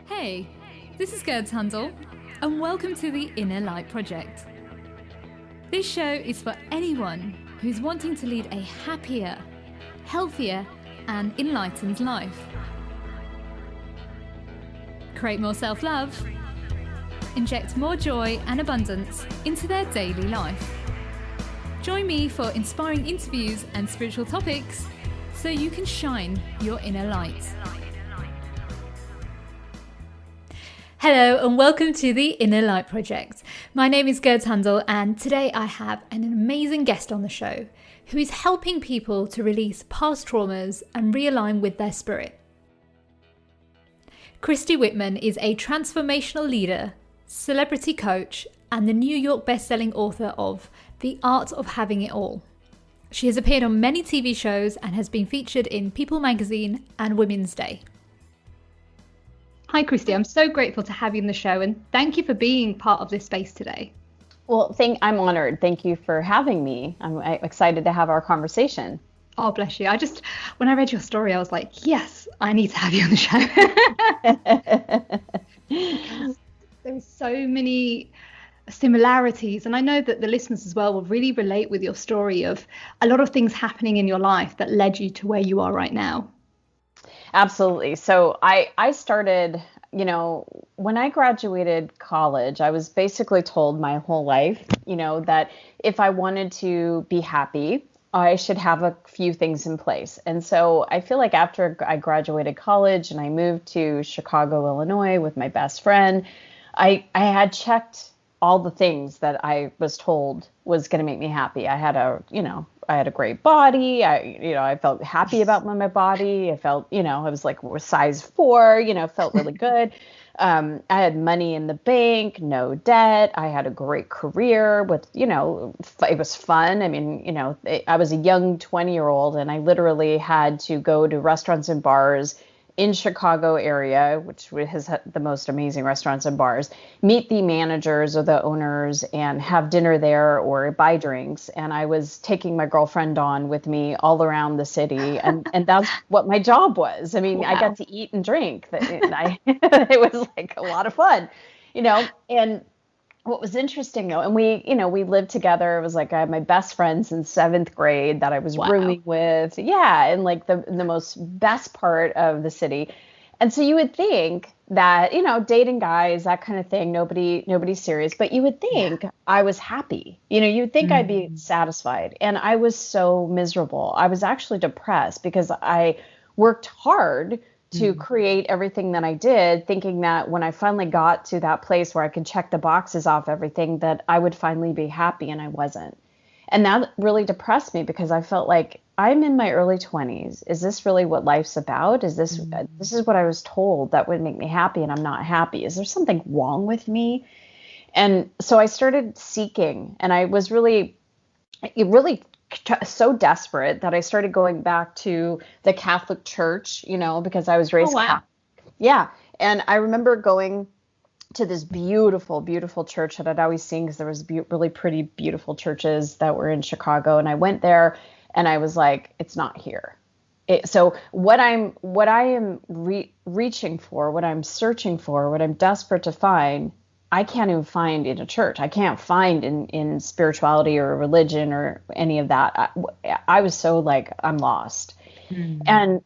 Hey, this is Gerd Handel, and welcome to the Inner Light Project. This show is for anyone who's wanting to lead a happier, healthier, and enlightened life. Create more self-love, inject more joy and abundance into their daily life. Join me for inspiring interviews and spiritual topics so you can shine your inner light. Hello and welcome to the Inner Light Project. My name is Gerd Handel and today I have an amazing guest on the show who is helping people to release past traumas and realign with their spirit. Christy Whitman is a transformational leader, celebrity coach, and the New York best-selling author of The Art of Having It All. She has appeared on many TV shows and has been featured in People magazine and Women's Day. Hi, Christy. I'm so grateful to have you on the show and thank you for being part of this space today. Well, I'm honored. Thank you for having me. I'm excited to have our conversation. Oh, bless you. When I read your story, I was like, yes, I need to have you on the show. There's so many similarities. And I know that the listeners as well will really relate with your story of a lot of things happening in your life that led you to where you are right now. Absolutely. So I started, when I graduated college, I was basically told my whole life, that if I wanted to be happy, I should have a few things in place. And so I feel like after I graduated college and I moved to Chicago, Illinois with my best friend, I had checked all the things that I was told was going to make me happy. I had a great body. I felt happy about my body. I felt, I was like size 4, felt really good. I had money in the bank, no debt. I had a great career with, it was fun. I mean, I was a young 20-year-old and I literally had to go to restaurants and bars in Chicago area, which has the most amazing restaurants and bars, meet the managers or the owners and have dinner there or buy drinks. And I was taking my girlfriend on with me all around the city. And that's what my job was. I mean, wow. I got to eat and drink. It was like a lot of fun, and what was interesting though, and we lived together. It was like I had my best friends in 7th grade that I was rooming with. Yeah. And like the most best part of the city. And so you would think that, dating guys, that kind of thing, nobody's serious, but you would think I was happy, you would think I'd be satisfied. And I was so miserable. I was actually depressed because I worked hard to create everything that I did, thinking that when I finally got to that place where I could check the boxes off everything, that I would finally be happy, and I wasn't. And that really depressed me because I felt like I'm in my early 20s. Is this really what life's about? Is this is what I was told that would make me happy, and I'm not happy? Is there something wrong with me? And so I started seeking, and I was really so desperate that I started going back to the Catholic Church, because I was raised Catholic. Yeah. And I remember going to this beautiful, beautiful church that I'd always seen because there was really pretty, beautiful churches that were in Chicago. And I went there and I was like, it's not here. So what I am reaching for, what I'm searching for, what I'm desperate to find, I can't even find in a church. I can't find in spirituality or religion or any of that. I was so like, I'm lost. And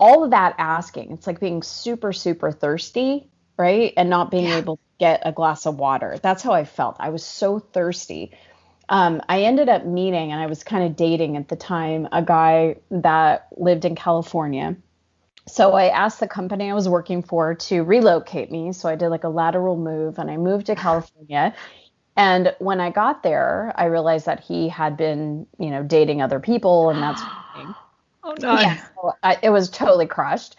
all of that asking, it's like being super, super thirsty, right? And not being able to get a glass of water. That's how I felt. I was so thirsty. I ended up meeting, and I was kind of dating at the time, a guy that lived in California. So I asked the company I was working for to relocate me. So I did like a lateral move and I moved to California. And when I got there, I realized that he had been, dating other people and that's thing. Oh no. Yeah, so it was totally crushed.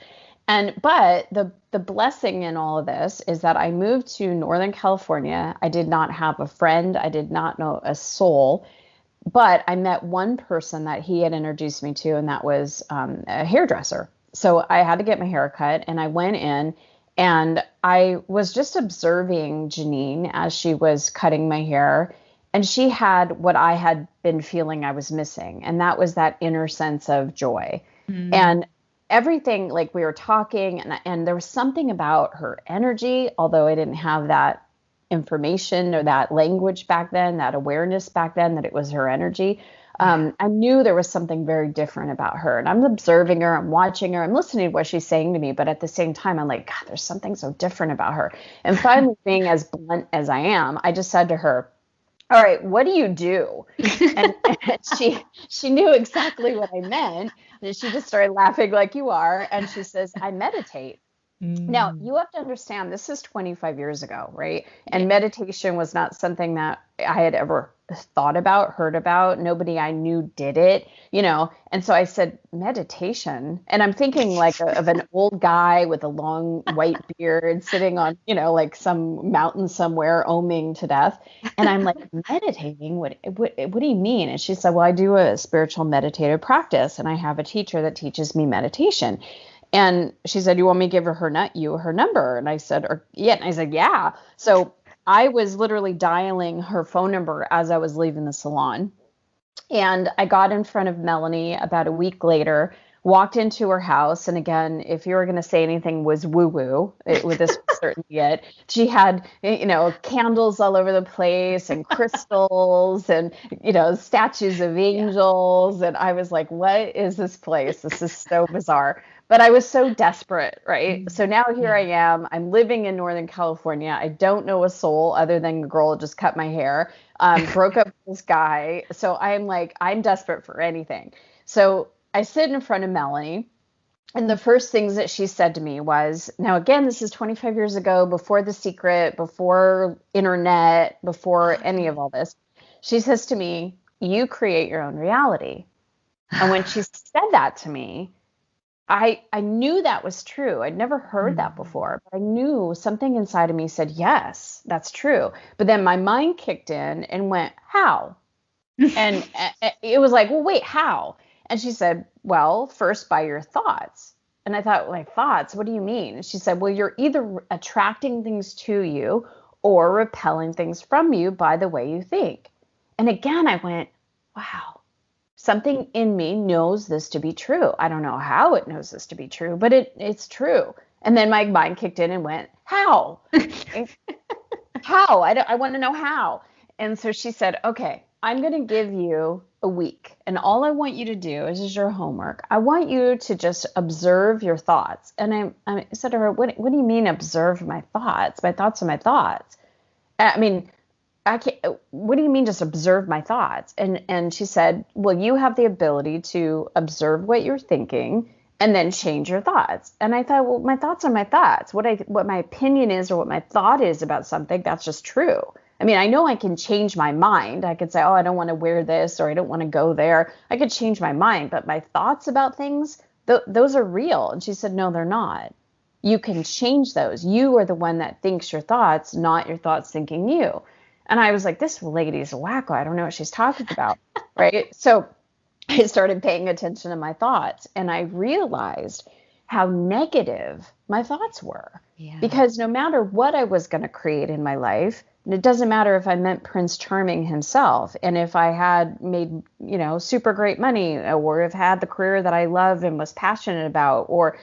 But the blessing in all of this is that I moved to Northern California. I did not have a friend. I did not know a soul. But I met one person that he had introduced me to, and that was a hairdresser. So I had to get my hair cut, and I went in and I was just observing Janine as she was cutting my hair, and she had what I had been feeling I was missing. And that was that inner sense of joy. And everything, like we were talking, and there was something about her energy, although I didn't have that information or that language back then, that awareness back then, that it was her energy. I knew there was something very different about her, and I'm observing her, I'm watching her, I'm listening to what she's saying to me, but at the same time, I'm like, God, there's something so different about her. And finally, being as blunt as I am, I just said to her, all right, what do you do? And she knew exactly what I meant. And she just started laughing like you are. And she says, I meditate. Now, you have to understand, this is 25 years ago, right? And meditation was not something that I had ever thought about, heard about. Nobody I knew did it, And so I said, meditation. And I'm thinking like of an old guy with a long white beard sitting on, like some mountain somewhere, oming to death. And I'm like, meditating? What do you mean? And she said, well, I do a spiritual meditative practice, and I have a teacher that teaches me meditation. And she said, you want me to give her her number? And I said, yeah. And I said, yeah. So I was literally dialing her phone number as I was leaving the salon. And I got in front of Melanie about a week later, walked into her house. And again, if you were going to say anything was woo-woo, with this certainly it. She had, candles all over the place and crystals and, statues of angels. And I was like, what is this place? This is so bizarre. But I was so desperate, right? So now here I am. I'm living in Northern California. I don't know a soul other than a girl who just cut my hair, broke up with this guy. So I'm like, I'm desperate for anything. So I sit in front of Melanie, and the first things that she said to me was, now again, this is 25 years ago, before The Secret, before internet, before any of all this. She says to me, you create your own reality. And when she said that to me, I knew that was true. I'd never heard that before, but I knew something inside of me said, yes, that's true. But then my mind kicked in and went, how? And it was like, well, wait, how? And she said, well, first by your thoughts. And I thought, like, thoughts? What do you mean? And she said, well, you're either attracting things to you or repelling things from you by the way you think. And again, I went, wow. Something in me knows this to be true. I don't know how it knows this to be true, but it's true. And then my mind kicked in and went, how? How? I want to know how. And so she said, okay, I'm going to give you a week. And all I want you to do is your homework. I want you to just observe your thoughts. And I said to her, what do you mean observe my thoughts? My thoughts are my thoughts. I mean, what do you mean just observe my thoughts? And she said, well, you have the ability to observe what you're thinking and then change your thoughts. And I thought, well, my thoughts are my thoughts. What my opinion is or what my thought is about something, that's just true. I mean, I know I can change my mind. I could say, oh, I don't want to wear this, or I don't want to go there. I could change my mind, but my thoughts about things, those are real. And she said, no, they're not. You can change those. You are the one that thinks your thoughts, not your thoughts thinking you. And I was like, this lady's a wacko. I don't know what she's talking about, right? So I started paying attention to my thoughts, and I realized how negative my thoughts were. Yeah. Because no matter what I was going to create in my life, and it doesn't matter if I meant Prince Charming himself, and if I had made, super great money, or if I had the career that I love and was passionate about, or,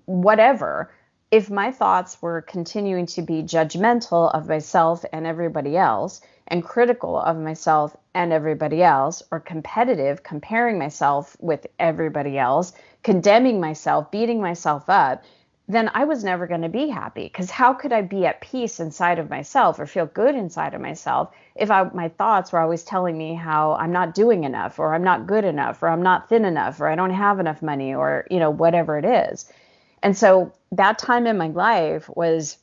whatever. If my thoughts were continuing to be judgmental of myself and everybody else, and critical of myself and everybody else, or competitive, comparing myself with everybody else, condemning myself, beating myself up, then I was never going to be happy. Because how could I be at peace inside of myself or feel good inside of myself if my thoughts were always telling me how I'm not doing enough, or I'm not good enough, or I'm not thin enough, or I don't have enough money, or, whatever it is. And so that time in my life was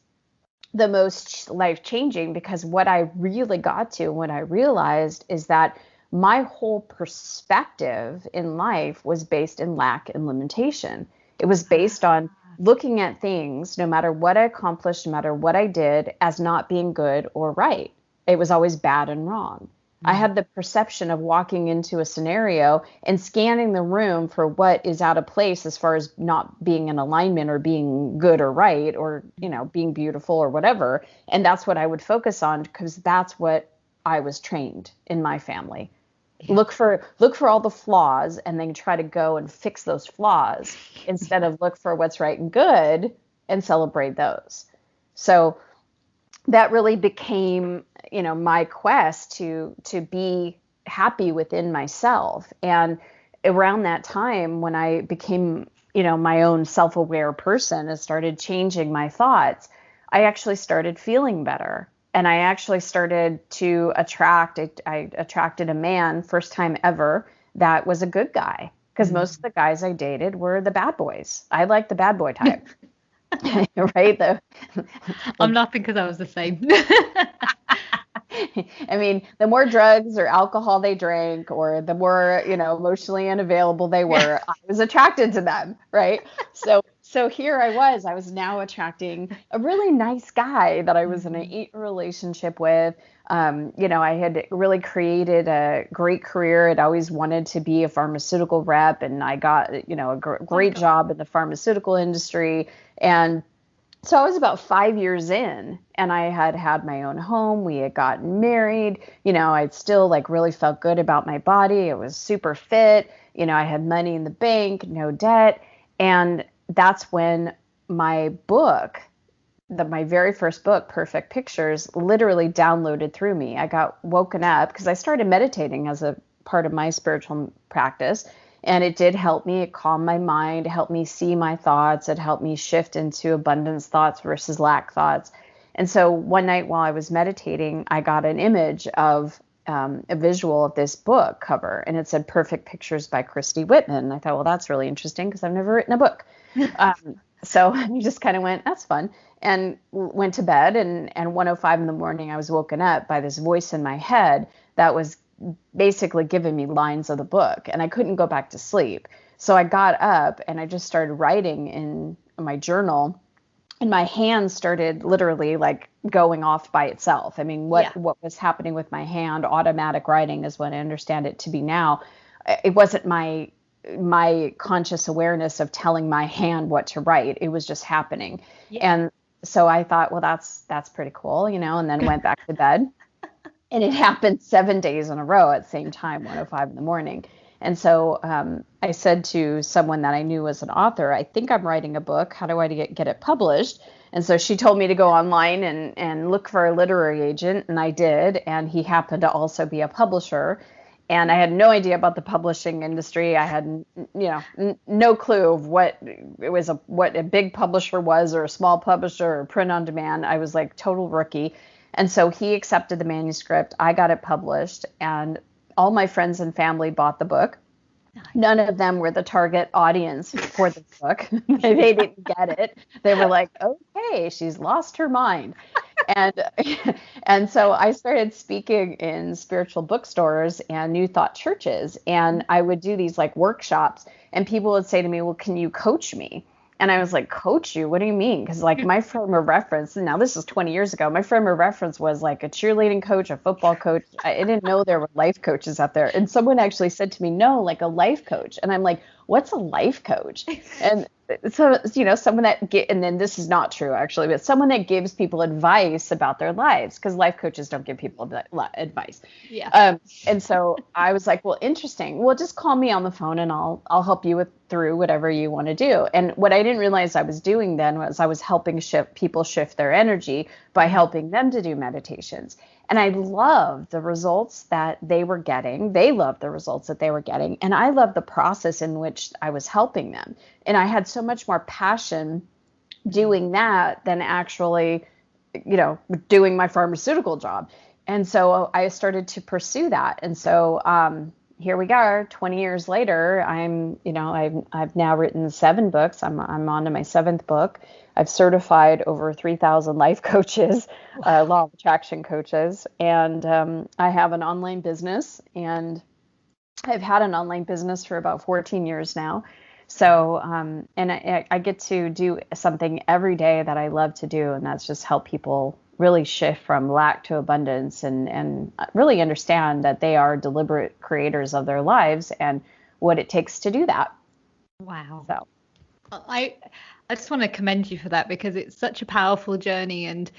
the most life-changing, because what I really got to, what I realized, is that my whole perspective in life was based in lack and limitation. It was based on looking at things, no matter what I accomplished, no matter what I did, as not being good or right. It was always bad and wrong. I had the perception of walking into a scenario and scanning the room for what is out of place as far as not being in alignment or being good or right, or, being beautiful or whatever. And that's what I would focus on, because that's what I was trained in my family. look for all the flaws and then try to go and fix those flaws instead of look for what's right and good and celebrate those. So that really became, my quest to be happy within myself. And around that time when I became, my own self-aware person and started changing my thoughts, I actually started feeling better. And I actually started to I attracted a man, first time ever, that was a good guy. Because most of the guys I dated were the bad boys. I like the bad boy type. Right? I'm laughing because I was the same. I mean, the more drugs or alcohol they drank, or the more, emotionally unavailable they were, I was attracted to them, right? So here I was now attracting a really nice guy that I was in a relationship with. I had really created a great career. I'd always wanted to be a pharmaceutical rep, and I got, a great job in the pharmaceutical industry. And so I was about 5 years in, and I had my own home. We had gotten married. I'd still really felt good about my body. I was super fit. I had money in the bank, no debt. And that's when my book, my very first book, Perfect Pictures, literally downloaded through me. I got woken up because I started meditating as a part of my spiritual practice. And it did help me. It calmed my mind, helped me see my thoughts. It helped me shift into abundance thoughts versus lack thoughts. And so one night while I was meditating, I got an image of a visual of this book cover, and it said Perfect Pictures by Christy Whitman. And I thought, well, that's really interesting because I've never written a book. So I just kind of went, that's fun, and went to bed. And 1:05 in the morning, I was woken up by this voice in my head that was basically giving me lines of the book, and I couldn't go back to sleep. So I got up and I just started writing in my journal, and my hand started literally going off by itself. I mean, what was happening with my hand, automatic writing is what I understand it to be now. It wasn't my conscious awareness of telling my hand what to write. It was just happening. Yeah. And so I thought, well, that's pretty cool, and then went back to bed. And it happened 7 days in a row at the same time, 1:05 in the morning. And so I said to someone that I knew was an author, I think I'm writing a book. How do I get it published? And so she told me to go online and look for a literary agent. And I did. And he happened to also be a publisher. And I had no idea about the publishing industry. I had, no clue of what a big publisher was, or a small publisher, or print on demand. I was total rookie. And so he accepted the manuscript. I got it published, and all my friends and family bought the book. None of them were the target audience for the book. They didn't get it. They were like, okay, she's lost her mind. And so I started speaking in spiritual bookstores and New Thought churches. And I would do these workshops, and people would say to me, well, can you coach me? And I was like, coach you? What do you mean? Because my frame of reference, and now this is 20 years ago, my frame of reference was a cheerleading coach, a football coach. I didn't know there were life coaches out there. And someone actually said to me, no, a life coach. And I'm like, what's a life coach? And so, someone that and then this is not true actually, but someone that gives people advice about their lives, because life coaches don't give people advice. Yeah. And so I was like, well, interesting. Well, just call me on the phone and I'll help you through whatever you want to do. And what I didn't realize I was doing then was I was helping people shift their energy by helping them to do meditations. And I loved the results that they were getting. They loved the results that they were getting. And I loved the process in which I was helping them. And I had so much more passion doing that than actually, doing my pharmaceutical job. And so I started to pursue that. And so here we are, 20 years later. I've now written 7 books. I'm on to my 7th book. I've certified over 3,000 life coaches, law of attraction coaches, and I have an online business, and I've had an online business for about 14 years now. So, and I get to do something every day that I love to do, and that's just help people really shift from lack to abundance, and really understand that they are deliberate creators of their lives and what it takes to do that. Wow. So I just want to commend you for that, because it's such a powerful journey, and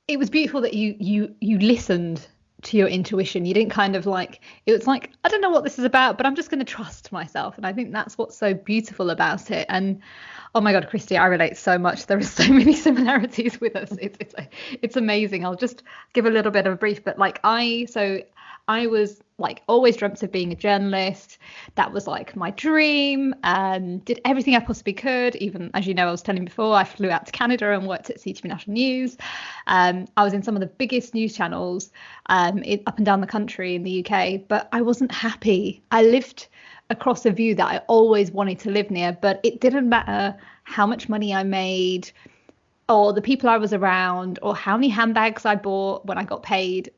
it was beautiful that you listened to your intuition. You didn't kind of like, it was like, I don't know what this is about, but I'm just going to trust myself. And I think that's what's so beautiful about it. And oh my God, Christy, I relate so much. There are so many similarities with us. It's amazing. I'll just give a little bit of a brief, but like I was like always dreamt of being a journalist. That was like my dream. Did everything I possibly could. Even, as you know, I was telling you before, I flew out to Canada and worked at CTV National News. I was in some of the biggest news channels up and down the country in the UK, but I wasn't happy. I lived across a view that I always wanted to live near, but it didn't matter how much money I made or the people I was around or how many handbags I bought when I got paid.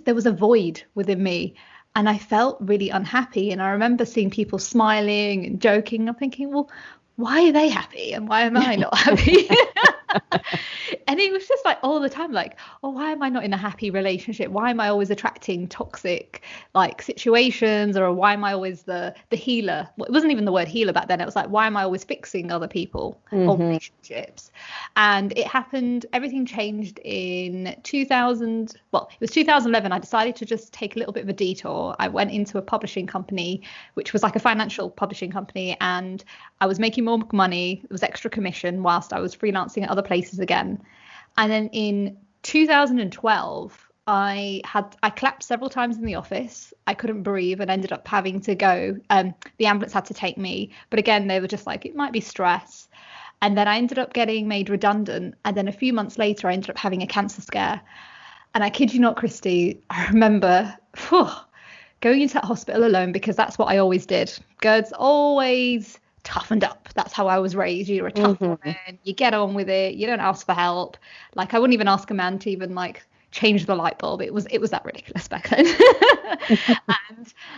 There was a void within me and I felt really unhappy. And I remember seeing people smiling and joking. I'm thinking, well, why are they happy and why am I not happy? And it was just like all the time, like, oh, why am I not in a happy relationship? Why am I always attracting toxic like situations? Or why am I always the healer? Well, it wasn't even the word healer back then. It was like, why am I always fixing other people or relationships? And it happened, everything changed in 2000. Well, it was 2011. I decided to just take a little bit of a detour. I went into a publishing company, which was like a financial publishing company, and I was making more money. It was extra commission whilst I was freelancing at other places again. And then in 2012, I collapsed several times in the office. I couldn't breathe and ended up having to go. The ambulance had to take me. But again, they were just like, it might be stress. And then I ended up getting made redundant. And then a few months later, I ended up having a cancer scare. And I kid you not, Christy, I remember going into that hospital alone, because that's what I always did. Girls always toughened up. That's how I was raised. You're a tough woman. You get on with it. You don't ask for help. Like I wouldn't even ask a man to even like change the light bulb. It was that ridiculous back then.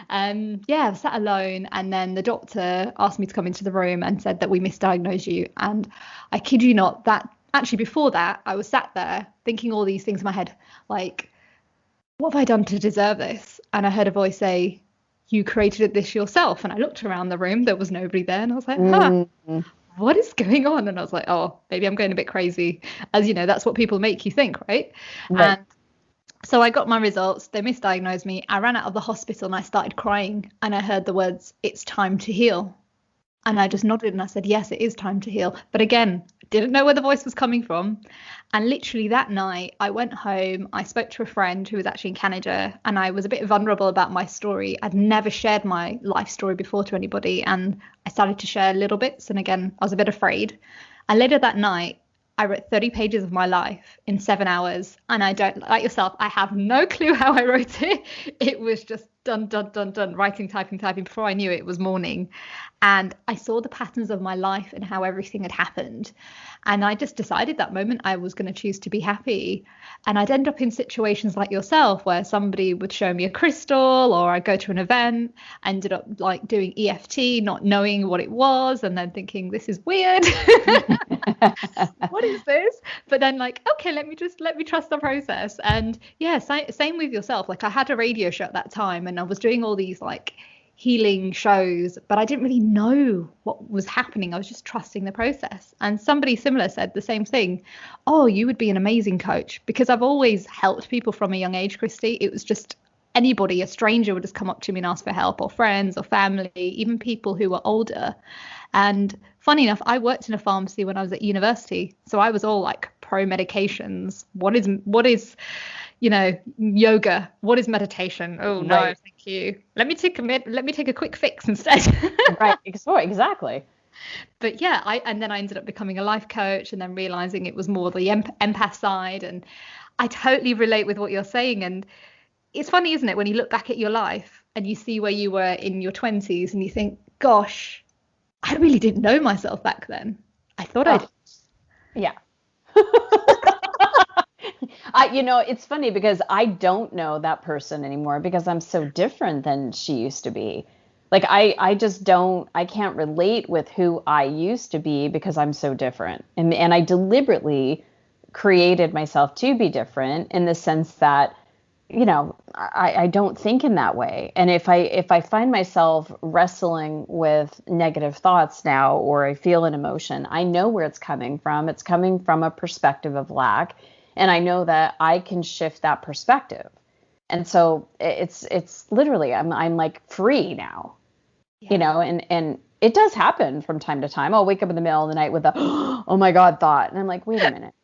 And I sat alone, and then the doctor asked me to come into the room and said that we misdiagnosed you. And I kid you not, that actually before that I was sat there thinking all these things in my head, like, what have I done to deserve this? And I heard a voice say, you created this yourself. And I looked around the room, there was nobody there, and I was like, what is going on? And I was like, oh, maybe I'm going a bit crazy. As you know, that's what people make you think, right? And so I got my results. They misdiagnosed me. I ran out of the hospital and I started crying, and I heard the words, it's time to heal. And I just nodded and I said, yes, it is time to heal. But again, didn't know where the voice was coming from. And literally that night I went home, I spoke to a friend who was actually in Canada, and I was a bit vulnerable about my story. I'd never shared my life story before to anybody, and I started to share little bits. And again, I was a bit afraid. And later that night, I wrote 30 pages of my life in 7 hours. And I don't, like yourself, I have no clue how I wrote it. It was just done, writing, typing. Before I knew it, it was morning. And I saw the patterns of my life and how everything had happened. And I just decided that moment I was going to choose to be happy. And I'd end up in situations like yourself, where somebody would show me a crystal, or I'd go to an event, ended up like doing EFT, not knowing what it was, and then thinking, this is weird. What is this? But then like, okay, let me trust the process. And yeah, same with yourself. Like I had a radio show at that time, and I was doing all these like healing shows, but I didn't really know what was happening. I was just trusting the process. And somebody similar said the same thing. Oh, you would be an amazing coach, because I've always helped people from a young age, Christy. It was just anybody, a stranger would just come up to me and ask for help, or friends or family, even people who were older. And funny enough, I worked in a pharmacy when I was at university. So I was all like pro medications. What is yoga? What is meditation? Oh no, right. Thank you. Let me take a quick fix instead. Right. Exactly. But yeah, and then I ended up becoming a life coach, and then realizing it was more the empath side. And I totally relate with what you're saying. And it's funny, isn't it, when you look back at your life and you see where you were in your 20s, and you think, gosh, I really didn't know myself back then. I thought I did. Yeah. It's funny because I don't know that person anymore, because I'm so different than she used to be. Like I just I can't relate with who I used to be, because I'm so different. And I deliberately created myself to be different, in the sense that, I don't think in that way. And if I find myself wrestling with negative thoughts now, or I feel an emotion, I know where it's coming from. It's coming from a perspective of lack. And I know that I can shift that perspective. And so it's literally, I'm like free now, and it does happen from time to time. I'll wake up in the middle of the night with a, oh my God, thought. And I'm like, wait a minute,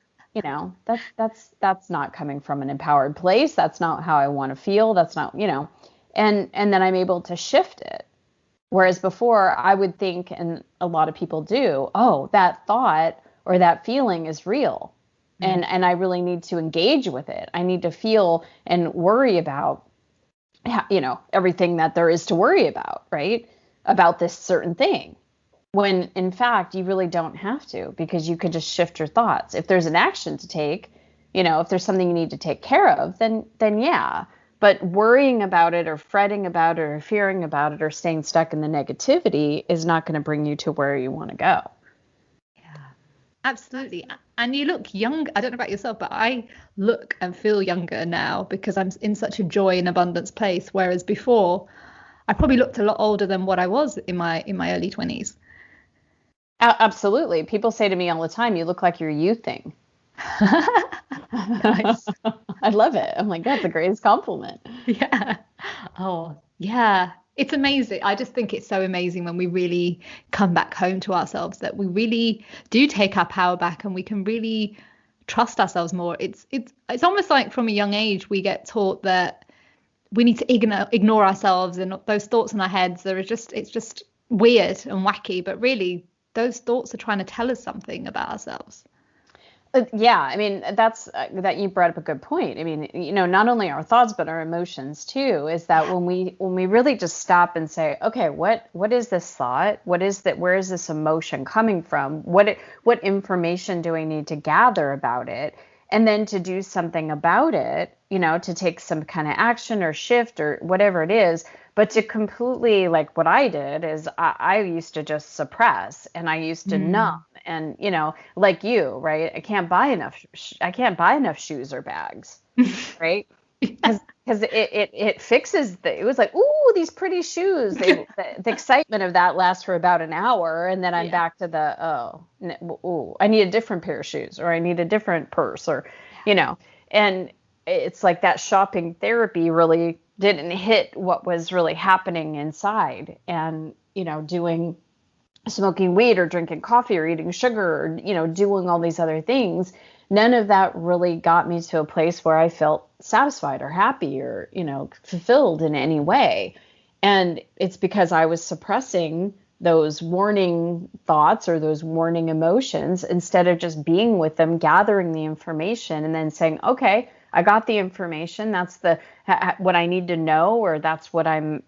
that's not coming from an empowered place. That's not how I want to feel. That's not, and then I'm able to shift it. Whereas before I would think, and a lot of people do, oh, that thought or that feeling is real. And I really need to engage with it. I need to feel and worry about, everything that there is to worry about, right? About this certain thing. When in fact, you really don't have to, because you could just shift your thoughts. If there's an action to take, if there's something you need to take care of, then yeah. But worrying about it or fretting about it or fearing about it or staying stuck in the negativity is not going to bring you to where you want to go. Absolutely. And you look young. I don't know about yourself, but I look and feel younger now because I'm in such a joy and abundance place. Whereas before, I probably looked a lot older than what I was in my early 20s. Absolutely. People say to me all the time, you look like you're youthing. Nice. I love it. I'm like, that's the greatest compliment. Yeah. Oh, yeah. It's amazing. I just think it's so amazing when we really come back home to ourselves, that we really do take our power back and we can really trust ourselves more. It's almost like from a young age we get taught that we need to ignore ourselves and those thoughts in our heads. It's just weird and wacky, but really those thoughts are trying to tell us something about ourselves. Yeah, I mean, that you brought up a good point. I mean, not only our thoughts, but our emotions too, is that when we really just stop and say, okay, what is this thought? What is that? Where is this emotion coming from? What information do I need to gather about it? And then to do something about it, to take some kind of action or shift or whatever it is. But to completely, like what I did is I used to just suppress and I used to numb and, like you, right? I can't buy enough shoes or bags, right? Because it fixes it was like, ooh, these pretty shoes. The excitement of that lasts for about an hour. And then I'm back to I need a different pair of shoes, or I need a different purse, or, and it's like that shopping therapy really didn't hit what was really happening inside. And, doing smoking weed or drinking coffee or eating sugar or, doing all these other things, none of that really got me to a place where I felt satisfied or happy or, fulfilled in any way. And it's because I was suppressing those warning thoughts or those warning emotions instead of just being with them, gathering the information and then saying, okay, I got the information. That's what I need to know, or that's what I'm,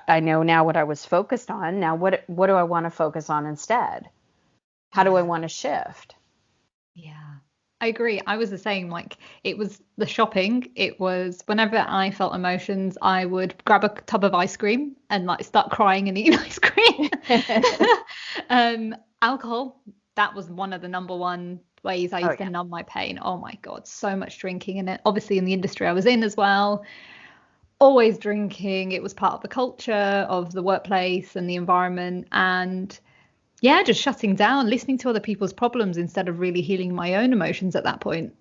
I know now what I was focused on. Now, what do I want to focus on instead? How do I want to shift? Yeah, I agree. I was the same. Like, it was the shopping. It was whenever I felt emotions, I would grab a tub of ice cream and like start crying and eating ice cream. Alcohol, that was one of the number one ways I used to numb my pain. Oh my God, so much drinking. And then obviously in the industry I was in as well, always drinking. It was part of the culture of the workplace and the environment. And yeah, just shutting down, listening to other people's problems instead of really healing my own emotions at that point.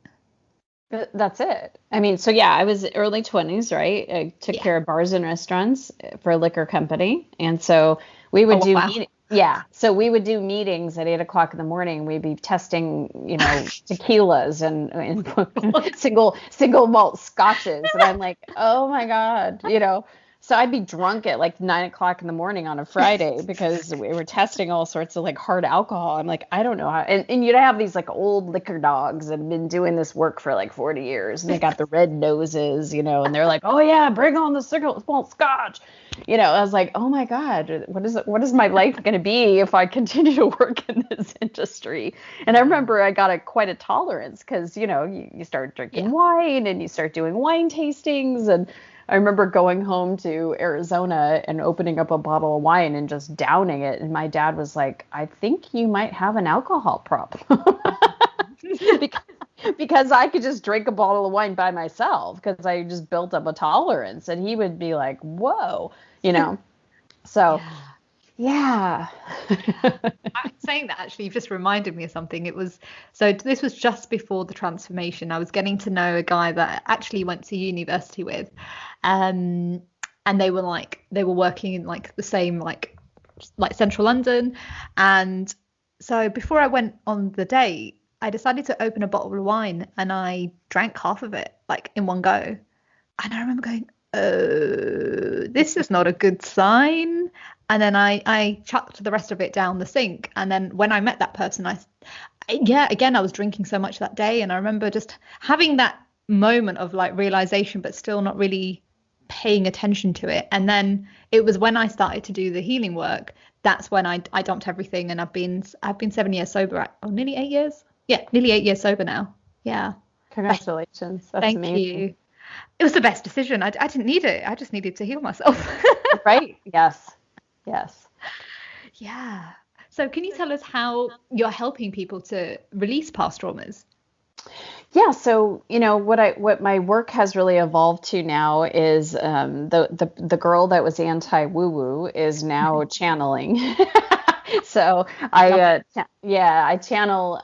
That's it. I mean, so yeah, I was early 20s, right? I took care of bars and restaurants for a liquor company. And so we would do meetings. Yeah. So we would do meetings at 8:00 in the morning. We'd be testing, tequilas and single malt scotches. And I'm like, oh my God, So I'd be drunk at like 9:00 in the morning on a Friday because we were testing all sorts of like hard alcohol. I'm like, I don't know how. And you'd have these like old liquor dogs that have been doing this work for like 40 years. And they got the red noses, and they're like, oh yeah, bring on the single malt scotch. I was like, oh my God, what is my life going to be if I continue to work in this industry? And I remember I got quite a tolerance because, you start drinking wine and you start doing wine tastings. And I remember going home to Arizona and opening up a bottle of wine and just downing it. And my dad was like, I think you might have an alcohol problem. because I could just drink a bottle of wine by myself because I just built up a tolerance. And he would be like, whoa, So Yeah. Saying that, actually, you've just reminded me of something. This was just before the transformation. I was getting to know a guy that I actually went to university with, um, and they were working in like the same like central London, and so before I went on the date, I decided to open a bottle of wine and I drank half of it like in one go, and I remember going, oh, this is not a good sign. And then I chucked the rest of it down the sink. And then when I met that person, yeah, again, I was drinking so much that day. And I remember just having that moment of like realization, but still not really paying attention to it. And then it was when I started to do the healing work, that's when I dumped everything. And I've been 7 years sober, nearly 8 years. Yeah, nearly 8 years sober now. Yeah. Congratulations. That's Thank amazing. you. It was the best decision. I didn't need it. I just needed to heal myself. Right? Yes. Yes. Yeah. So can you tell us how you're helping people to release past traumas? Yeah, so what my work has really evolved to now is the girl that was anti woo woo is now channeling. So I channel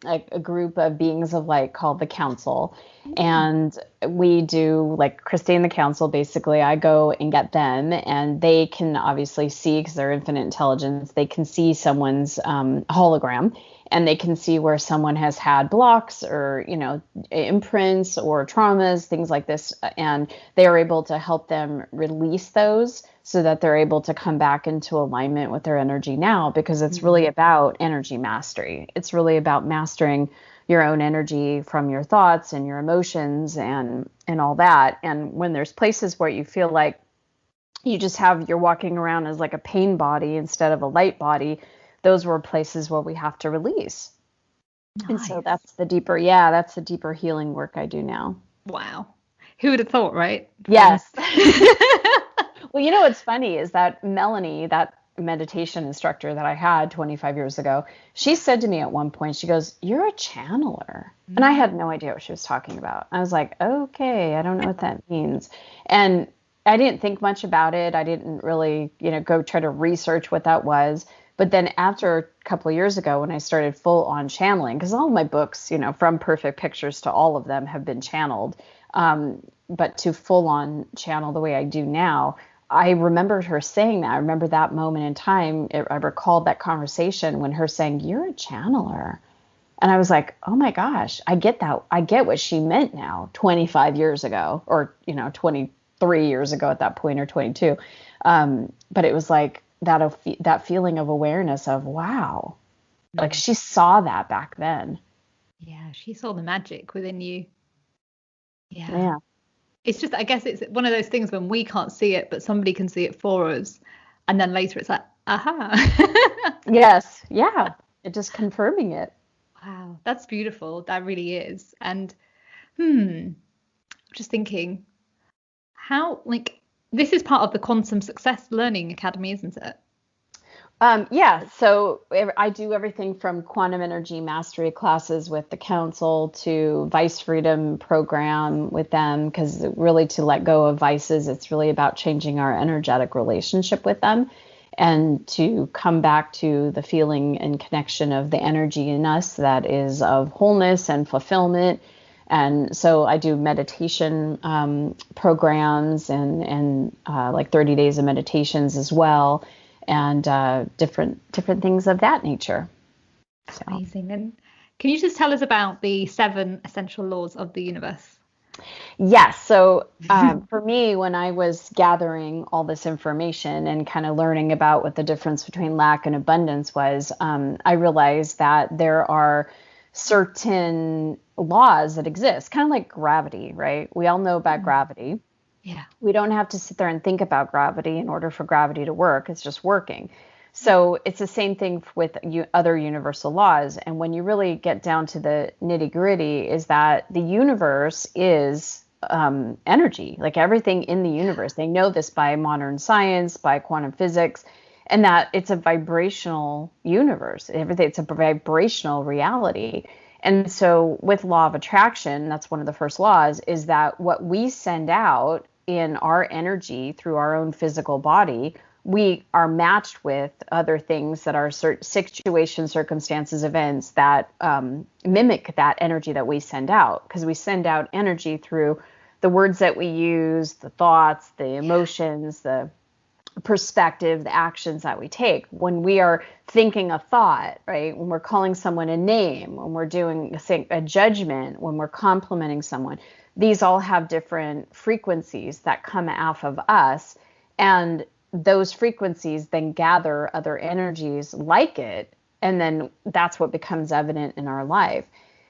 a group of beings of light called the Council, and we do like Christy and the Council. Basically, I go and get them, and they can obviously see, because they're infinite intelligence, they can see someone's hologram, and they can see where someone has had blocks or, imprints or traumas, things like this. And they are able to help them release those so that they're able to come back into alignment with their energy now, because it's really about energy mastery. It's really about mastering your own energy from your thoughts and your emotions and all that. And when there's places where you feel like you're walking around as like a pain body instead of a light body, those were places where we have to release. Nice. And so that's the deeper healing work I do now. Wow. Who would have thought, right? Yes. Well, what's funny is that Melanie, that meditation instructor that I had 25 years ago, she said to me at one point, she goes, "You're a channeler." And I had no idea what she was talking about. I was like, okay, I don't know what that means. And I didn't think much about it. I didn't really, go try to research what that was. But then after a couple of years ago, when I started full on channeling, because all of my books, from Perfect Pictures to all of them have been channeled, but to full on channel the way I do now, I remembered her saying that. I remember that moment in time. I recalled that conversation when her saying, "You're a channeler." And I was like, oh my gosh, I get that. I get what she meant now, 25 years ago, or, 23 years ago at that point, or 22. But it was like, that feeling of awareness of, wow, like she saw that back then. Yeah, she saw the magic within you. Yeah. It's just, I guess it's one of those things when we can't see it, but somebody can see it for us. And then later it's like, aha. Yes. Yeah. It just confirming it. Wow. That's beautiful. That really is. And just thinking how, this is part of the Quantum Success Learning Academy, isn't it? So I do everything from quantum energy mastery classes with the Council to Vice Freedom program with them, because really to let go of vices, it's really about changing our energetic relationship with them, and to come back to the feeling and connection of the energy in us that is of wholeness and fulfillment. And so I do meditation programs and like 30 days of meditations as well, and different things of that nature. So. Amazing. And can you just tell us about the 7 essential laws of the universe? Yes. So for me, when I was gathering all this information and kind of learning about what the difference between lack and abundance was, I realized that there are certain laws that exist, kind of like gravity, right? We all know about gravity. Yeah. We don't have to sit there and think about gravity in order for gravity to work. It's just working. So it's the same thing with other universal laws. And when you really get down to the nitty gritty, is that the universe is energy, like everything in the universe. They know this by modern science, by quantum physics, and that it's a vibrational universe. It's a vibrational reality. And so with law of attraction, that's one of the first laws, is that what we send out in our energy through our own physical body we are matched with other things that are situations, circumstances, events that mimic that energy that we send out, because we send out energy through the words that we use, the thoughts, the emotions, the perspective, the actions that we take. When we are thinking a thought, right? When we're calling someone a name, when we're doing a judgment, when we're complimenting someone, these all have different frequencies that come off of us. And those frequencies then gather other energies like it. And then that's what becomes evident in our life.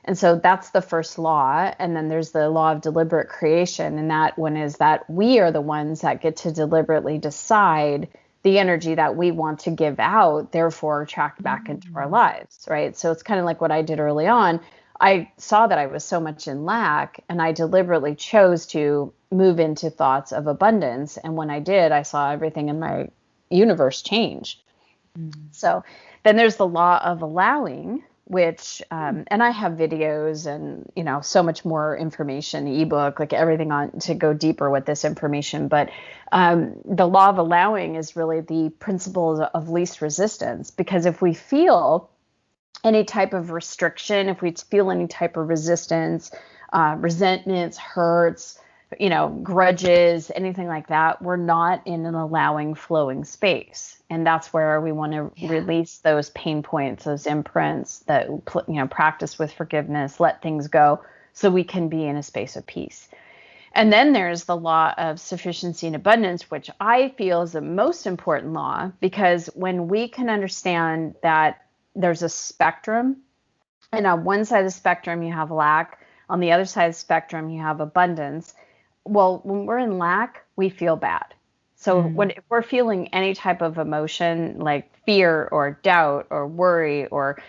And so that's the first law. And then there's the law of deliberate creation. And that one is that we are the ones that get to deliberately decide the energy that we want to give out, therefore attract back into our lives, right? So it's kind of like what I did early on. I saw that I was so much in lack, and I deliberately chose to move into thoughts of abundance. And when I did, I saw everything in my universe change. So then there's the law of allowing, which, and I have videos and, so much more information, ebook, like everything on to go deeper with this information. But the law of allowing is really the principle of least resistance, because if we feel any type of restriction, if we feel any type of resistance, resentments, hurts, grudges, anything like that, we're not in an allowing, flowing space. And that's where we want to release those pain points, those imprints, that, practice with forgiveness, let things go, so we can be in a space of peace. And then there's the law of sufficiency and abundance, which I feel is the most important law, because when we can understand that there's a spectrum, and on one side of the spectrum you have lack, on the other side of the spectrum you have abundance. Well, when we're in lack, we feel bad. So if we're feeling any type of emotion like fear or doubt or worry or,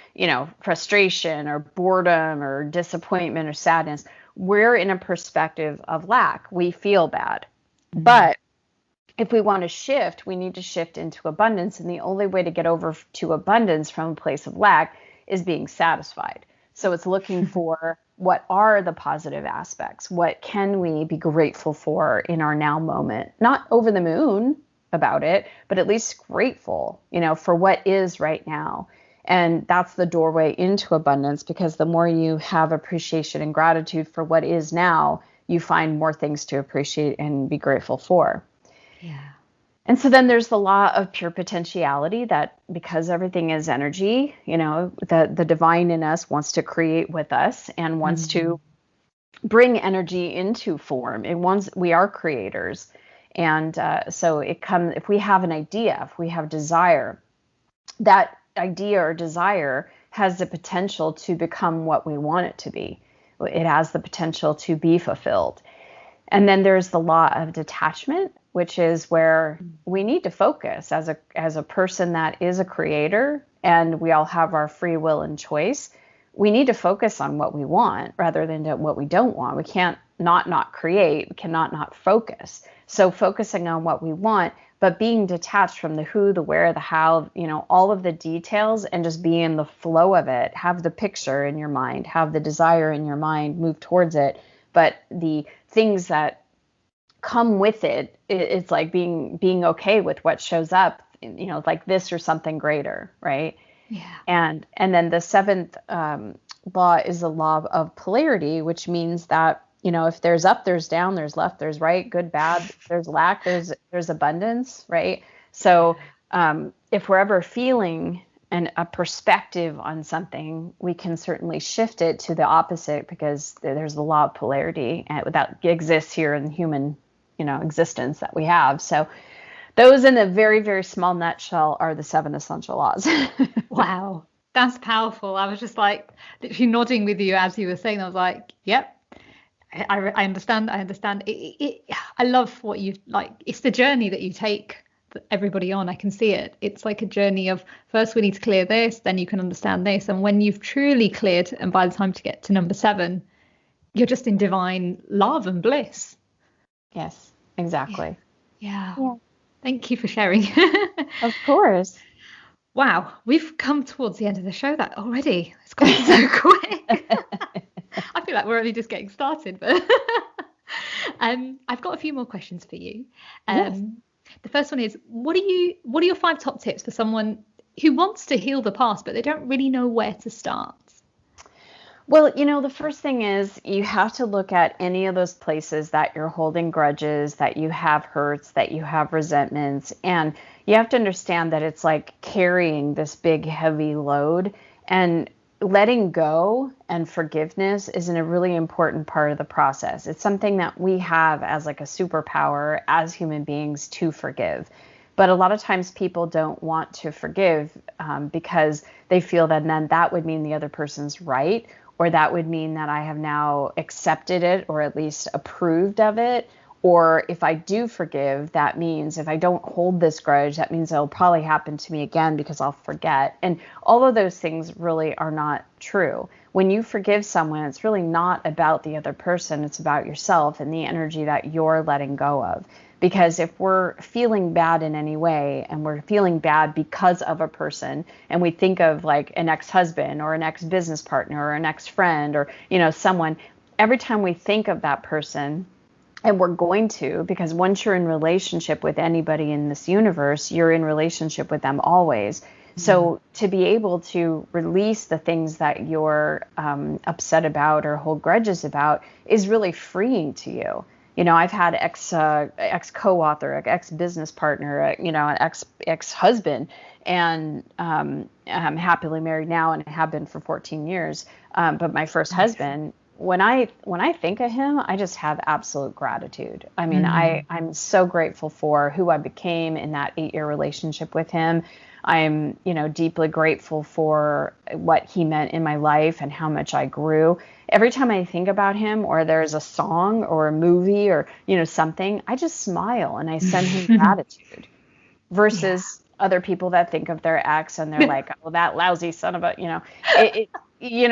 frustration or boredom or disappointment or sadness, we're in a perspective of lack. We feel bad. But if we want to shift, we need to shift into abundance. And the only way to get over to abundance from a place of lack is being satisfied. So it's looking for what are the positive aspects? What can we be grateful for in our now moment? Not over the moon about it, but at least grateful, for what is right now. And that's the doorway into abundance, because the more you have appreciation and gratitude for what is now, you find more things to appreciate and be grateful for. Yeah. And so then there's the law of pure potentiality, that because everything is energy, the divine in us wants to create with us and wants to bring energy into form. We are creators. And so if we have an idea, if we have desire, that idea or desire has the potential to become what we want it to be. It has the potential to be fulfilled. And then there's the law of detachment, which is where we need to focus as a person that is a creator, and we all have our free will and choice. We need to focus on what we want rather than what we don't want. We can't not create. We cannot not focus. So focusing on what we want, but being detached from the who, the where, the how, all of the details, and just be in the flow of it. Have the picture in your mind, have the desire in your mind, move towards it. But the things that come with it, it's like being okay with what shows up, like this or something greater, right? Yeah. And then the seventh law is the law of polarity, which means that, if there's up, there's down, there's left, there's right, good, bad, there's lack, there's abundance, right? So if we're ever feeling a perspective on something, we can certainly shift it to the opposite, because there's the law of polarity, and that exists here in human, existence that we have. So those, in a very, very small nutshell, are the 7 essential laws. Wow, that's powerful. I was just like literally nodding with you as you were saying. I was like, yep, I understand. I understand. I love what you like. It's the journey that you take everybody on. I can see it. It's like a journey of, first we need to clear this, then you can understand this. And when you've truly cleared, and by the time to get to number 7, you're just in divine love and bliss. Yes, exactly. Yeah. Thank you for sharing. Of course. Wow, we've come towards the end of the show that already. It's gone so quick. I feel like we're only just getting started, but I've got a few more questions for you. Yes. The first one is, what are your 5 top tips for someone who wants to heal the past, but they don't really know where to start? Well, the first thing is you have to look at any of those places that you're holding grudges, that you have hurts, that you have resentments, and you have to understand that it's like carrying this big, heavy load, and letting go and forgiveness is a really important part of the process. It's something that we have as like a superpower as human beings to forgive. But a lot of times people don't want to forgive because they feel that then that would mean the other person's right, or that would mean that I have now accepted it or at least approved of it. Or if I do forgive, that means if I don't hold this grudge, that means it'll probably happen to me again because I'll forget. And all of those things really are not true. When you forgive someone, it's really not about the other person. It's about yourself and the energy that you're letting go of. Because if we're feeling bad in any way, and we're feeling bad because of a person, and we think of like an ex-husband or an ex-business partner or an ex-friend or, someone, every time we think of that person, and we're going to, because once you're in relationship with anybody in this universe, you're in relationship with them always. So to be able to release the things that you're upset about or hold grudges about is really freeing to you. I've had ex co-author, ex business partner, an ex husband, and I'm happily married now and have been for 14 years. But my first husband, when I think of him, I just have absolute gratitude. I mean, I'm so grateful for who I became in that 8-year relationship with him. I'm, deeply grateful for what he meant in my life and how much I grew. Every time I think about him, or there's a song or a movie or, something, I just smile and I send him gratitude versus other people that think of their ex and they're like, oh, that lousy son of a, you know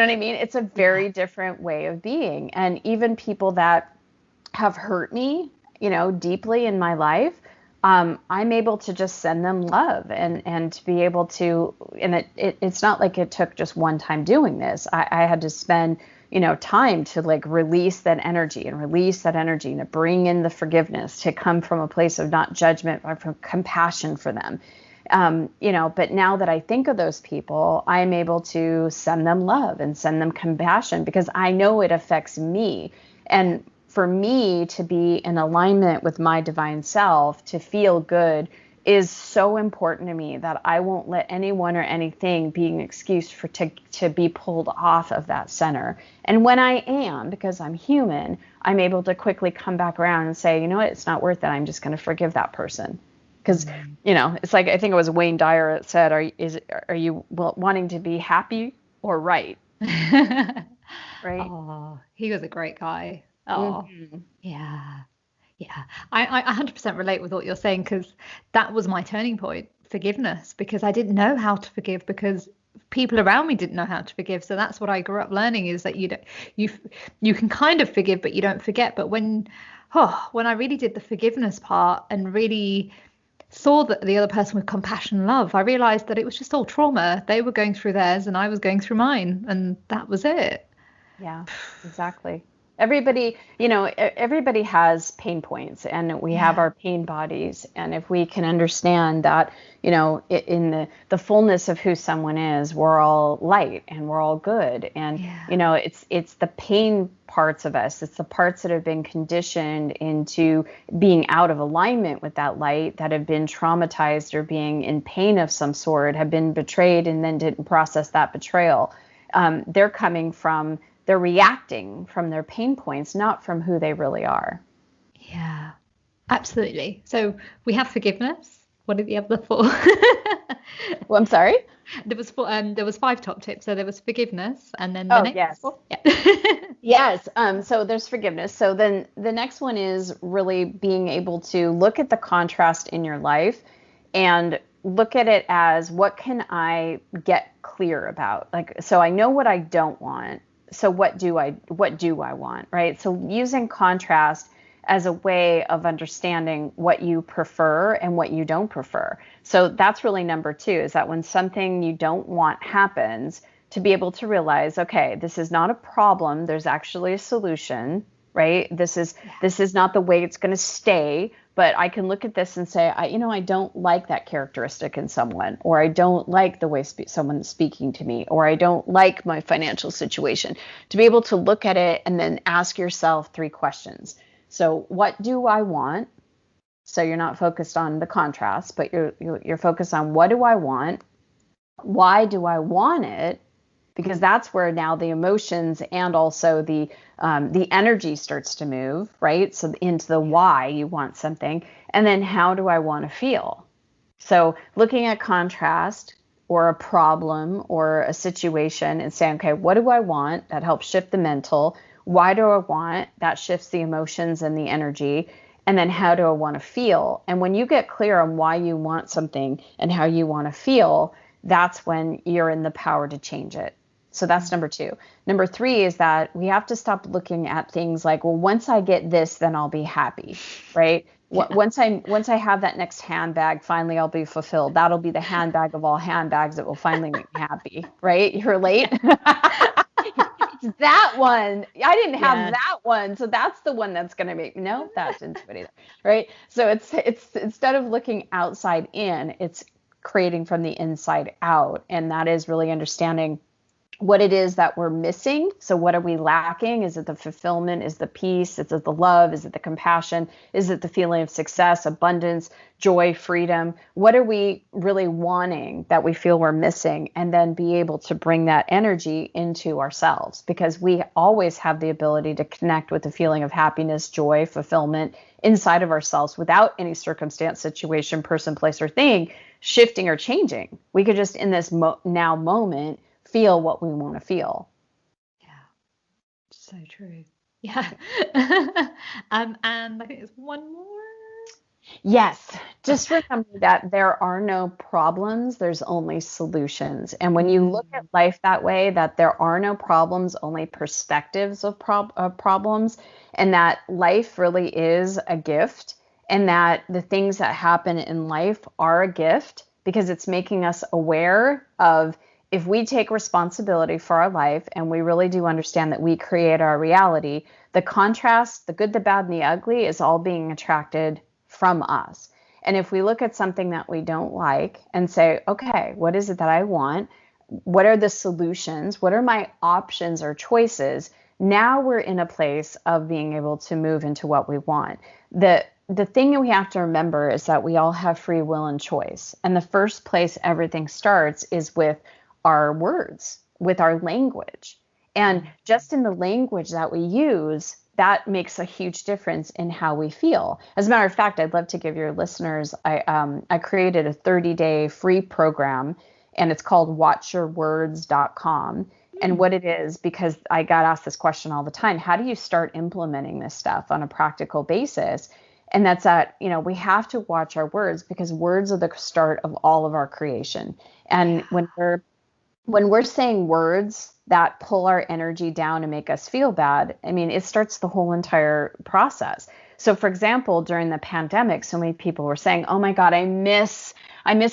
what I mean? It's a very different way of being. And even people that have hurt me, deeply in my life, I'm able to just send them love and to be able to, and it's not like it took just one time doing this. I had to spend, time to like release that energy and to bring in the forgiveness, to come from a place of not judgment, but from compassion for them. But now that I think of those people, I'm able to send them love and send them compassion because I know it affects me. And for me to be in alignment with my divine self, to feel good, is so important to me that I won't let anyone or anything be an excuse to be pulled off of that center. And when I am, because I'm human, I'm able to quickly come back around and say, you know what, it's not worth it. I'm just going to forgive that person. Because, it's like, I think it was Wayne Dyer that said, are you wanting to be happy or right? Right? Oh, he was a great guy. Oh, yeah. I 100% relate with what you're saying, because that was my turning point, forgiveness, because I didn't know how to forgive because people around me didn't know how to forgive. So that's what I grew up learning, is that you can kind of forgive, but you don't forget. But when I really did the forgiveness part and really saw that the other person with compassion and love, I realized that it was just all trauma. They were going through theirs and I was going through mine, and that was it. Yeah, exactly. Everybody has pain points, and we have our pain bodies. And if we can understand that, in the fullness of who someone is, we're all light and we're all good. And, it's the pain parts of us. It's the parts that have been conditioned into being out of alignment with that light, that have been traumatized or being in pain of some sort, have been betrayed and then didn't process that betrayal. They're reacting from their pain points, not from who they really are. Yeah, absolutely. So we have forgiveness. What are the other 4? Well, I'm sorry? There was 5 top tips. So there was forgiveness, and then the next 4. Yeah. Yes. So there's forgiveness. So then the next one is really being able to look at the contrast in your life and look at it as, what can I get clear about? Like, so I know what I don't want. So what do I want, right? So using contrast as a way of understanding what you prefer and what you don't prefer. So that's really number 2, is that when something you don't want happens, to be able to realize, okay, this is not a problem. There's actually a solution, right? This is not the way it's going to stay but I can look at this and say, I don't like that characteristic in someone, or I don't like the way someone is speaking to me, or I don't like my financial situation. To be able to look at it and then ask yourself 3 questions. So what do I want? So you're not focused on the contrast, but you're focused on what do I want? Why do I want it? Because that's where now the emotions and also the energy starts to move, right? So into the why you want something, and then how do I want to feel? So looking at contrast or a problem or a situation and saying, okay, what do I want? That helps shift the mental. Why do I want? That shifts the emotions and the energy. And then how do I want to feel? And when you get clear on why you want something and how you want to feel, that's when you're in the power to change it. So that's number 2. Number 3 is that we have to stop looking at things like, well, once I get this, then I'll be happy, right? Yeah. Once I have that next handbag, finally I'll be fulfilled. That'll be the handbag of all handbags that will finally make me happy, right? You're late. It's that one. I didn't have that one, so that's the one that's going to make me. No, that didn't do it either, right? So it's instead of looking outside in, it's creating from the inside out, and that is really understanding what it is that we're missing. So what are we lacking? Is it the fulfillment? Is the peace? Is it the love? Is it the compassion? Is it the feeling of success, abundance, joy, freedom? What are we really wanting that we feel we're missing? And then be able to bring that energy into ourselves, because we always have the ability to connect with the feeling of happiness, joy, fulfillment inside of ourselves without any circumstance, situation, person, place, or thing shifting or changing. We could just in this now moment feel what we want to feel. Yeah, so true. Yeah. And I think there's one more. Yes, just remember that there are no problems, there's only solutions. And when you look at life that way, that there are no problems, only perspectives of problems, and that life really is a gift, and that the things that happen in life are a gift because it's making us aware of, if we take responsibility for our life and we really do understand that we create our reality, the contrast, the good, the bad, and the ugly is all being attracted from us. And if we look at something that we don't like and say, okay, what is it that I want? What are the solutions? What are my options or choices? Now we're in a place of being able to move into what we want. The thing that we have to remember is that we all have free will and choice. And the first place everything starts is with our words, with our language. And just in the language that we use, that makes a huge difference in how we feel. As a matter of fact, I'd love to give your listeners, I created a 30-day free program, and it's called watchyourwords.com. And what it is, because I got asked this question all the time, how do you start implementing this stuff on a practical basis? And that's that, we have to watch our words, because words are the start of all of our creation. And when we're saying words that pull our energy down and make us feel bad, it starts the whole entire process. So for example, during the pandemic, so many people were saying, oh my God, I miss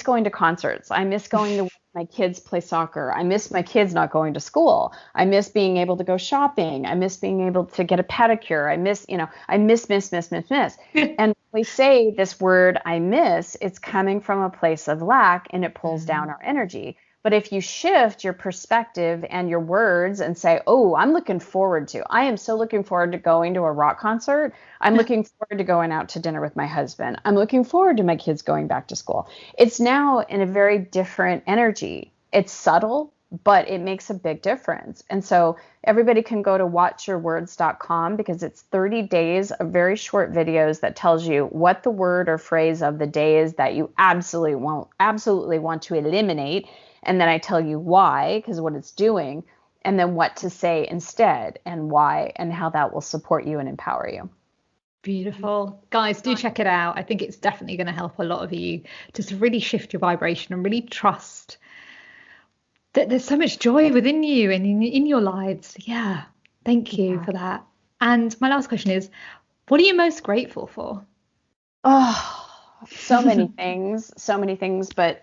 going to concerts. I miss going to my kids play soccer. I miss my kids not going to school. I miss being able to go shopping. I miss being able to get a pedicure. I miss. And we say this word, I miss, it's coming from a place of lack, and it pulls down our energy. But if you shift your perspective and your words and say, oh, I am so looking forward to going to a rock concert. I'm looking forward to going out to dinner with my husband. I'm looking forward to my kids going back to school. It's now in a very different energy. It's subtle, but it makes a big difference. And so everybody can go to watchyourwords.com, because it's 30 days of very short videos that tells you what the word or phrase of the day is that you absolutely want to eliminate. And then I tell you why, because what it's doing, and then what to say instead, and why, and how that will support you and empower you. Beautiful. Guys, do check it out. I think it's definitely going to help a lot of you to really shift your vibration and really trust that there's so much joy within you and in your lives. Yeah. Thank you for that. And my last question is, what are you most grateful for? Oh, so many things, but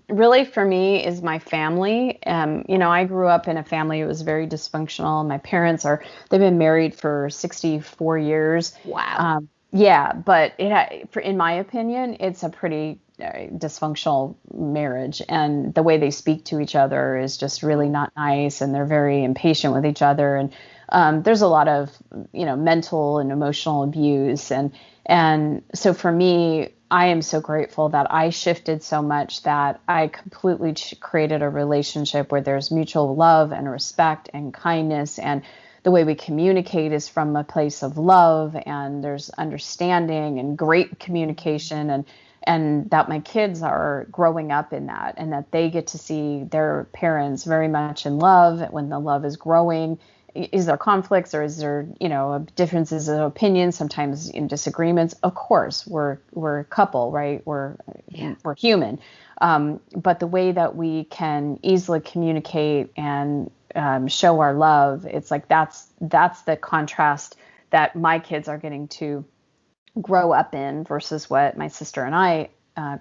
really for me is my family. I grew up in a family that was very dysfunctional. My parents they've been married for 64 years. Wow. Yeah, but in my opinion, it's a pretty dysfunctional marriage, and the way they speak to each other is just really not nice, and they're very impatient with each other, and there's a lot of mental and emotional abuse, and so for me, I am so grateful that I shifted so much that I completely created a relationship where there's mutual love and respect and kindness, and the way we communicate is from a place of love, and there's understanding and great communication, and that my kids are growing up in that, and that they get to see their parents very much in love when the love is growing. Is there conflicts, or is there differences of opinion, sometimes in disagreements? Of course, we're a couple, right? We're human, but the way that we can easily communicate and show our love, it's like that's the contrast that my kids are getting to grow up in versus what my sister and I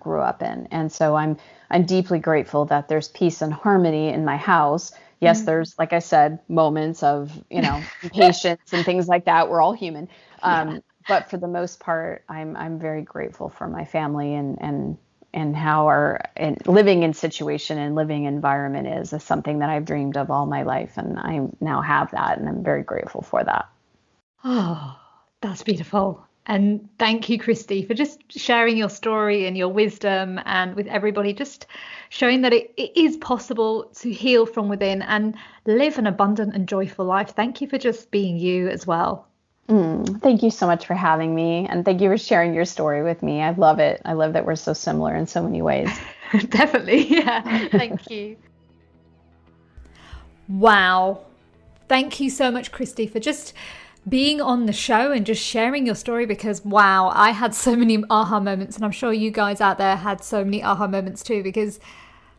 grew up in. And so I'm deeply grateful that there's peace and harmony in my house. Yes, there's, like I said, moments of impatience and things like that. We're all human, but for the most part, I'm very grateful for my family and how our living in situation and living environment is something that I've dreamed of all my life, and I now have that, and I'm very grateful for that. Oh, that's beautiful. And thank you, Christy, for just sharing your story and your wisdom, and with everybody, just showing that it is possible to heal from within and live an abundant and joyful life. Thank you for just being you as well. Thank you so much for having me. And thank you for sharing your story with me. I love it. I love that we're so similar in so many ways. Definitely. Yeah. Thank you. Wow. Thank you so much, Christy, for just being on the show and just sharing your story, because wow, I had so many aha moments, and I'm sure you guys out there had so many aha moments too, because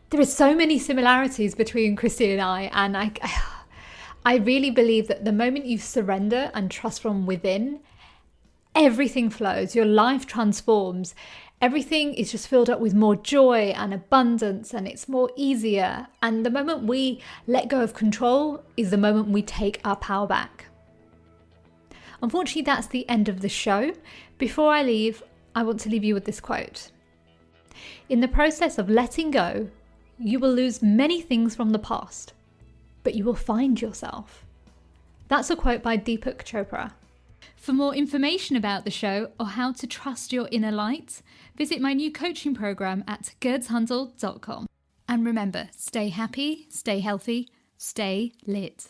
there are so many similarities between Christy and I, and I really believe that the moment you surrender and trust from within, everything flows, your life transforms, everything is just filled up with more joy and abundance, and it's more easier. And the moment we let go of control is the moment we take our power back. Unfortunately, that's the end of the show. Before I leave, I want to leave you with this quote. In the process of letting go, you will lose many things from the past, but you will find yourself. That's a quote by Deepak Chopra. For more information about the show or how to trust your inner light, visit my new coaching program at gerdshundel.com. And remember, stay happy, stay healthy, stay lit.